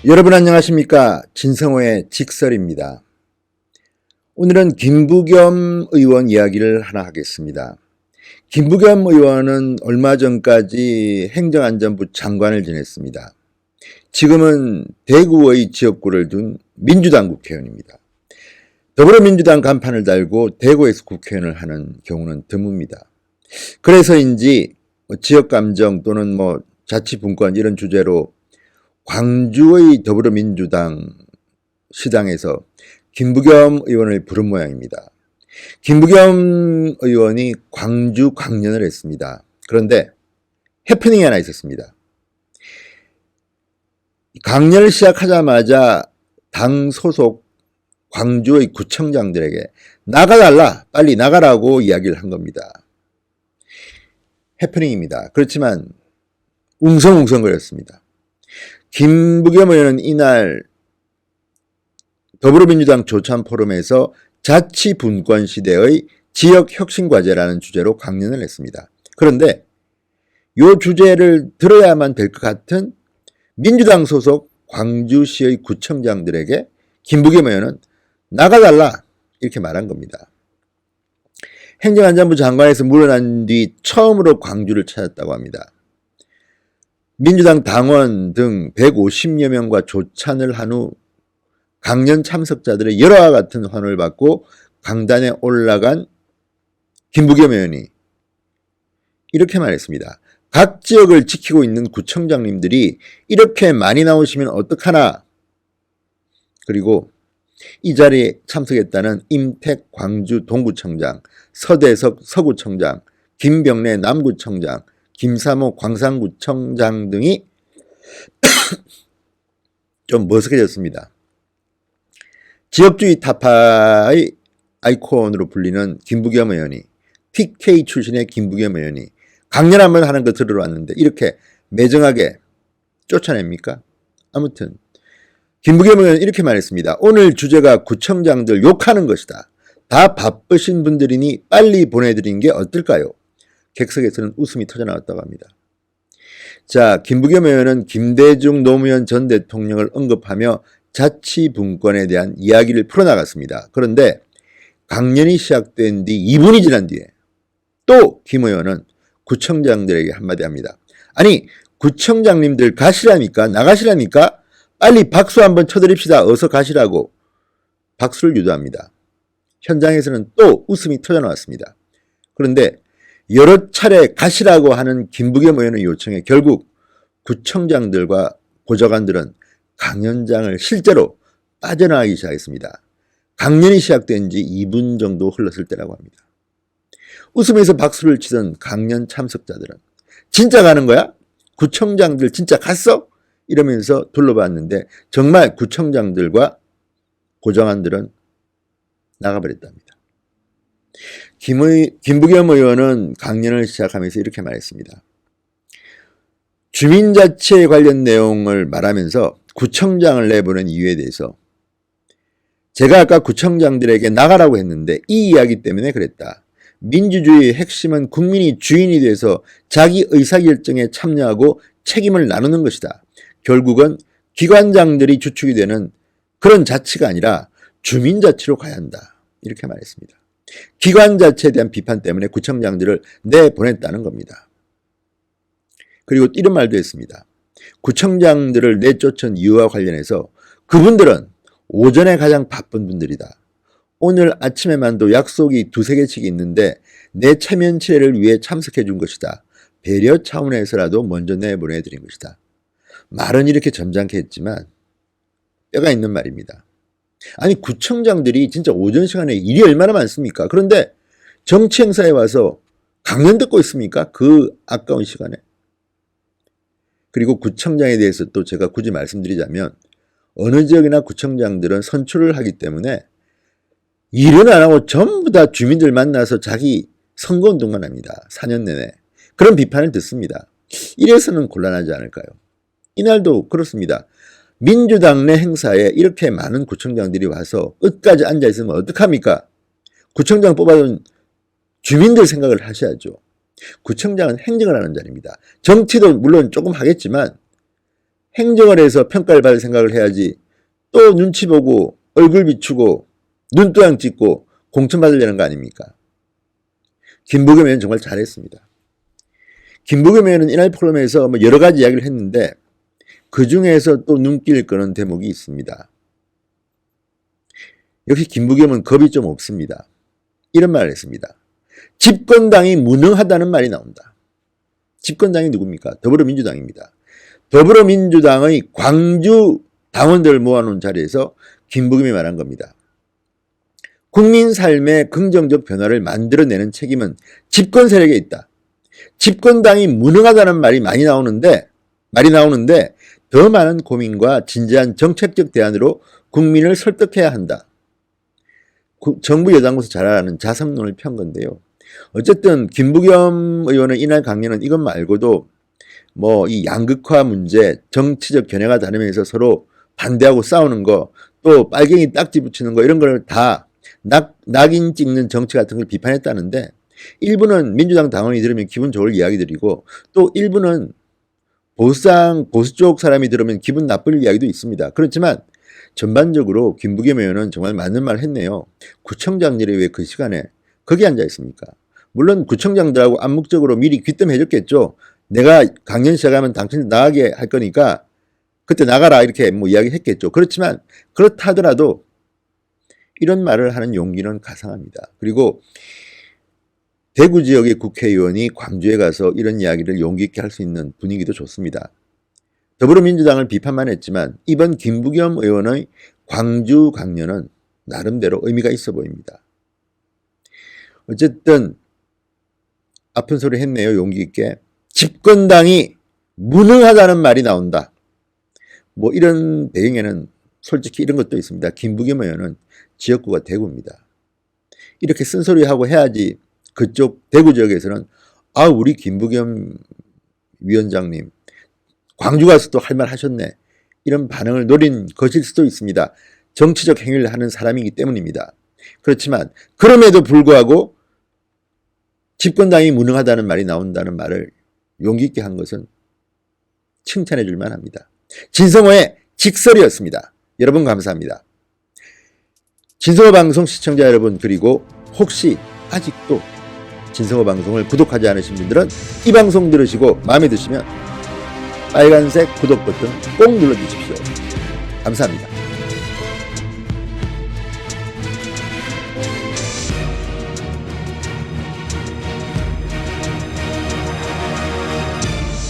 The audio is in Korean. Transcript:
여러분 안녕하십니까? 진성호의 직설입니다. 오늘은 김부겸 의원 이야기를 하나 하겠습니다. 김부겸 의원은 얼마 전까지 행정안전부 장관을 지냈습니다. 지금은 대구의 지역구를 둔 민주당 국회의원입니다. 더불어민주당 간판을 달고 대구에서 국회의원을 하는 경우는 드뭅니다. 그래서인지 지역감정 또는 자치분권 이런 주제로 광주의 더불어민주당 시당에서 김부겸 의원을 부른 모양입니다. 김부겸 의원이 광주 강연을 했습니다. 그런데 해프닝이 하나 있었습니다. 강연을 시작하자마자 당 소속 광주의 구청장들에게 나가달라, 빨리 나가라고 이야기를 한 겁니다. 해프닝입니다. 그렇지만 웅성웅성거렸습니다. 김부겸 의원은 이날 더불어민주당 조찬포럼에서 자치분권 시대의 지역혁신과제라는 주제로 강연을 했습니다. 그런데 이 주제를 들어야만 될 것 같은 민주당 소속 광주시의 구청장들에게 김부겸 의원은 나가달라 이렇게 말한 겁니다. 행정안전부 장관에서 물러난 뒤 처음으로 광주를 찾았다고 합니다. 민주당 당원 등 150여 명과 조찬을 한 후 강연 참석자들의 열화와 같은 환호를 받고 강단에 올라간 김부겸 의원이 이렇게 말했습니다. 각 지역을 지키고 있는 구청장님들이 이렇게 많이 나오시면 어떡하나. 그리고 이 자리에 참석했다는 임택 광주 동구청장, 서대석 서구청장, 김병래 남구청장, 김사모 광산구청장 등이 좀 머쓱해졌습니다. 지역주의 타파의 아이콘으로 불리는 김부겸 의원이, TK 출신의 김부겸 의원이 강연 한번 하는 거 들으러 왔는데 이렇게 매정하게 쫓아냅니까? 아무튼 김부겸 의원은 이렇게 말했습니다. 오늘 주제가 구청장들 욕하는 것이다. 다 바쁘신 분들이니 빨리 보내드린 게 어떨까요? 객석에서는 웃음이 터져나왔다고 합니다. 자, 김부겸 의원은 김대중 노무현 전 대통령을 언급하며 자치분권에 대한 이야기를 풀어나갔습니다. 그런데 강연이 시작된 뒤 2분이 지난 뒤에 또 김 의원은 구청장들에게 한마디 합니다. 아니, 구청장님들 가시라니까, 나가시라니까, 빨리 박수 한번 쳐드립시다. 어서 가시라고 박수를 유도합니다. 현장에서는 또 웃음이 터져나왔습니다. 그런데 여러 차례 가시라고 하는 김부겸 의원의 요청에 결국 구청장들과 보좌관들은 강연장을 실제로 빠져나가기 시작했습니다. 강연이 시작된 지 2분 정도 흘렀을 때라고 합니다. 웃으면서 박수를 치던 강연 참석자들은 진짜 가는 거야? 구청장들 진짜 갔어? 이러면서 둘러봤는데 정말 구청장들과 보좌관들은 나가버렸답니다. 김부겸 의원은 강연을 시작하면서 이렇게 말했습니다. 주민자치에 관련 내용을 말하면서 구청장을 내보낸 이유에 대해서 제가 아까 구청장들에게 나가라고 했는데 이 이야기 때문에 그랬다. 민주주의의 핵심은 국민이 주인이 돼서 자기 의사결정에 참여하고 책임을 나누는 것이다. 결국은 기관장들이 주축이 되는 그런 자치가 아니라 주민자치로 가야 한다. 이렇게 말했습니다. 기관자치에 대한 비판 때문에 구청장들을 내보냈다는 겁니다. 그리고 이런 말도 했습니다. 구청장들을 내쫓은 이유와 관련해서 그분들은 오전에 가장 바쁜 분들이다. 오늘 아침에만도 약속이 2-3개씩 있는데 내 체면 치레를 위해 참석해 준 것이다. 배려 차원에서라도 먼저 내보내드린 것이다. 말은 이렇게 점잖게 했지만 뼈가 있는 말입니다. 아니, 구청장들이 진짜 오전 시간에 일이 얼마나 많습니까? 그런데 정치 행사에 와서 강연 듣고 있습니까? 그 아까운 시간에. 그리고 구청장에 대해서 또 제가 굳이 말씀드리자면 어느 지역이나 구청장들은 선출을 하기 때문에 일은 안 하고 전부 다 주민들 만나서 자기 선거운동만 합니다. 4년 내내. 그런 비판을 듣습니다. 이래서는 곤란하지 않을까요? 이날도 그렇습니다. 민주당 내 행사에 이렇게 많은 구청장들이 와서 끝까지 앉아있으면 어떡합니까? 구청장 뽑아둔 주민들 생각을 하셔야죠. 구청장은 행정을 하는 자리입니다. 정치도 물론 조금 하겠지만 행정을 해서 평가를 받을 생각을 해야지 또 눈치 보고 얼굴 비추고 눈도장 찍고 공천받으려는 거 아닙니까? 김부겸 의원은 정말 잘했습니다. 김부겸 의원은 이날 포럼에서 여러 가지 이야기를 했는데 그 중에서 또 눈길을 끄는 대목이 있습니다. 역시 김부겸은 겁이 좀 없습니다. 이런 말을 했습니다. 집권당이 무능하다는 말이 나온다. 집권당이 누굽니까? 더불어민주당입니다. 더불어민주당의 광주 당원들을 모아놓은 자리에서 김부겸이 말한 겁니다. 국민 삶의 긍정적 변화를 만들어내는 책임은 집권 세력에 있다. 집권당이 무능하다는 말이 많이 나오는데 더 많은 고민과 진지한 정책적 대안으로 국민을 설득해야 한다. 정부 여당에서 잘 아는 자성론을 편 건데요. 어쨌든 김부겸 의원의 이날 강연은 이것 말고도 이 양극화 문제, 정치적 견해가 다르면서 서로 반대하고 싸우는 거, 또 빨갱이 딱지 붙이는 거 이런 걸 다 낙인 찍는 정치 같은 걸 비판했다는데 일부는 민주당 당원이 들으면 기분 좋을 이야기들이고 또 일부는 보수 쪽 사람이 들으면 기분 나쁠 이야기도 있습니다. 그렇지만 전반적으로 김부겸 의원은 정말 맞는 말 했네요. 구청장들이 왜 그 시간에 거기 앉아 있습니까? 물론 구청장들하고 암묵적으로 미리 귀뜸해줬겠죠. 내가 강연 시작하면 당신 나가게 할 거니까 그때 나가라 이렇게 이야기했겠죠. 그렇지만 그렇다 하더라도 이런 말을 하는 용기는 가상합니다. 그리고 대구 지역의 국회의원이 광주에 가서 이런 이야기를 용기 있게 할 수 있는 분위기도 좋습니다. 더불어민주당을 비판만 했지만 이번 김부겸 의원의 광주 강연은 나름대로 의미가 있어 보입니다. 어쨌든 아픈 소리 했네요. 용기 있게. 집권당이 무능하다는 말이 나온다. 이런 배경에는 솔직히 이런 것도 있습니다. 김부겸 의원은 지역구가 대구입니다. 이렇게 쓴소리하고 해야지 그쪽 대구 지역에서는 우리 김부겸 위원장님 광주 가서도 할 말 하셨네. 이런 반응을 노린 것일 수도 있습니다. 정치적 행위를 하는 사람이기 때문입니다. 그렇지만 그럼에도 불구하고 집권당이 무능하다는 말이 나온다는 말을 용기 있게 한 것은 칭찬해 줄 만합니다. 진성호의 직설이었습니다. 여러분 감사합니다. 진성호 방송 시청자 여러분, 그리고 혹시 아직도 진성호 방송을 구독하지 않으신 분들은 이 방송 들으시고 마음에 드시면 빨간색 구독 버튼 꼭 눌러주십시오. 감사합니다.